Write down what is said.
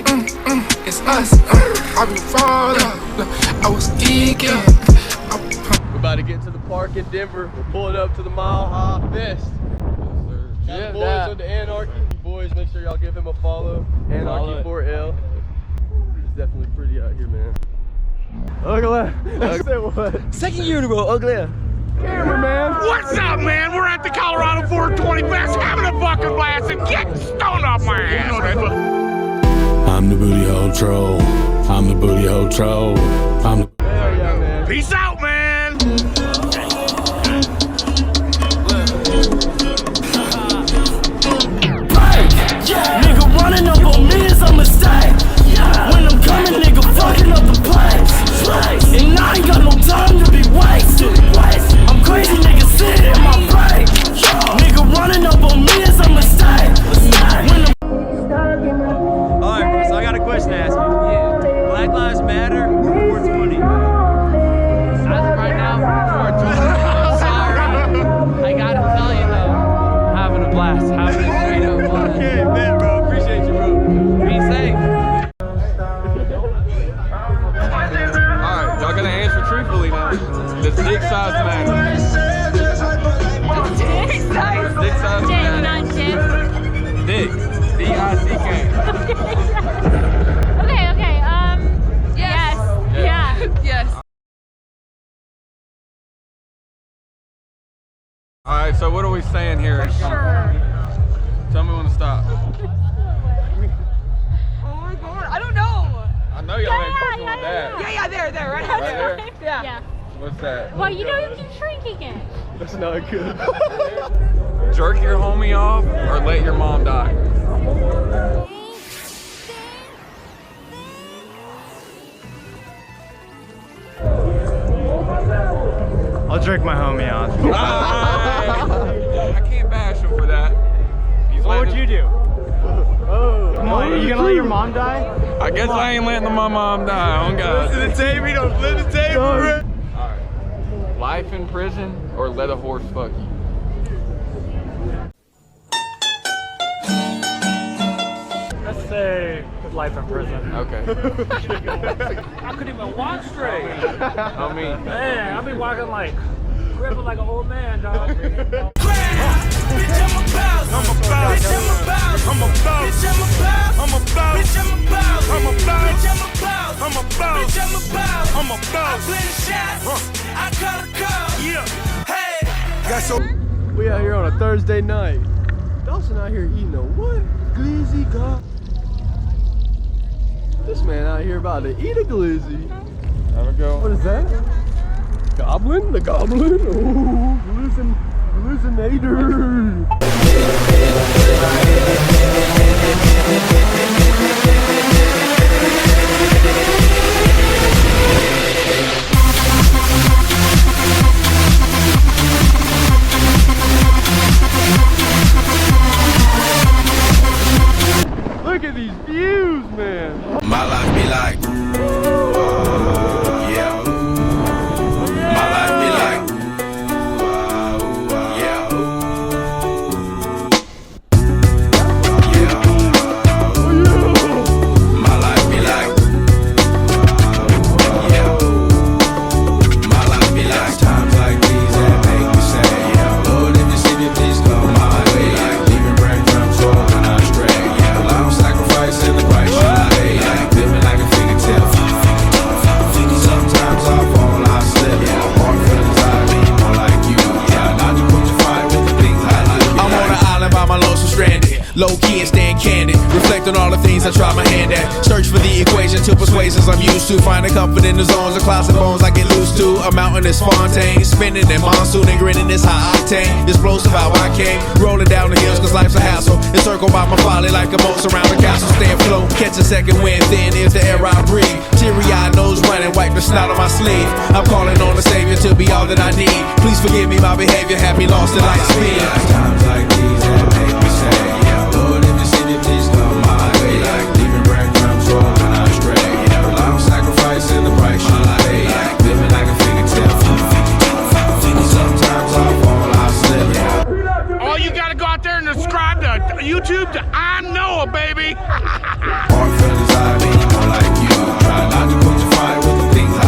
like, it's us. I be falling. I was geeking. We're about to get to the park in Denver. We're pulling up to the Mile High Fest. Yeah, boys of the Anarchy. Boys, make sure y'all give him a follow. Anarchy 4L. It's definitely pretty out here, man. Ugly. What? Second year in a row, ugly. Cameraman. What's up, man? We're at the Colorado 420 Fest having a fucking blast and getting stoned off my ass. I'm the booty hole troll. I'm the booty hole troll. I'm the Yeah, man. Peace out, man. Nigga running up on me is a mistake. When I'm coming, nigga fucking up the place. And I ain't got no time to be wasted. I'm crazy, nigga, sit in my brain. Nigga running up on me is a mistake. Alright, so I got a question to ask you. Black Lives Matter or 420? As of right now, 420. I'm sorry. I gotta tell you though, having a blast, having a straight up blast. Okay, man, bro. Appreciate you, bro. Be safe. Alright, y'all gonna answer truthfully now. Does dick size matter? Dick size? Dick size matter? Not dick. Dick. D-I-C-K. Okay. Yes. Yeah. Yes. Alright, so what are we saying here? Sure. Tell me when to stop. Oh my god, I don't know. I know y'all ain't fucking with that. Yeah, there, right Right there? Yeah. What's that? Well, you know you keep shrinking it. That's not good. Jerk your homie off or let your mom die? I'll jerk my homie off. I can't bash him for that. What would you do? Come on, are you gonna let your mom die? I guess I ain't letting my mom die. On God. Listen to the tape, you don't flip the tape. Alright. Life in prison or let a horse fuck you? Let's say life in prison. Okay. I couldn't even walk straight. I mean, Man, I've been walking like crippled like an old man, dog. we out here on a Thursday night. Dawson out here eating a what? Glizzy Gladiator. This man out here about to eat a glizzy. Have a go. What is that? Goblin? The goblin? Oh, glizinator. Look at these views, man. My life be like, yeah. My life be like, yeah. My life be like, yeah. My life be like times like these that make me say, yeah. Lord, if you see me, please come my way. Like leaving breadcrumbs all when I stray, yeah. I'm sacrificing the price I pay. Like living like a fingertip. Sometimes I fall, I slip. Yeah, hard feelings I lean more like you. Yeah, not to put your fire with the things I like. I'm on an island by my lonesome stranded. Low key and staying candid. Reflect on all the things I try my hand at. Search for the equation to persuasions I'm used to. Finding comfort in the zones of clouds and bones I get loose to. A mountain is Fontaine. Spinning in monsoon and grinning is high octane. Explosive how I came. Rolling down the hills cause life's a hassle. Encircled by my folly like a moat around the castle. Stay afloat. Catch a second wind. Thin is the air I breathe. Teary-eyed nose running. Wipe the snot on my sleeve. I'm calling on the Savior to be all that I need. Please forgive me my behavior. Had me lost in light speed. Times like these that make me say, yeah, Lord, if you see me, please come my way. Like leaving breadcrumbs all when I stray. Yeah, I'm sacrificing the price I pay. Like living like a fingertip. Sometimes I fall, I slip. Yeah. Oh, you gotta go out there and subscribe to YouTube to I'm Noah, baby.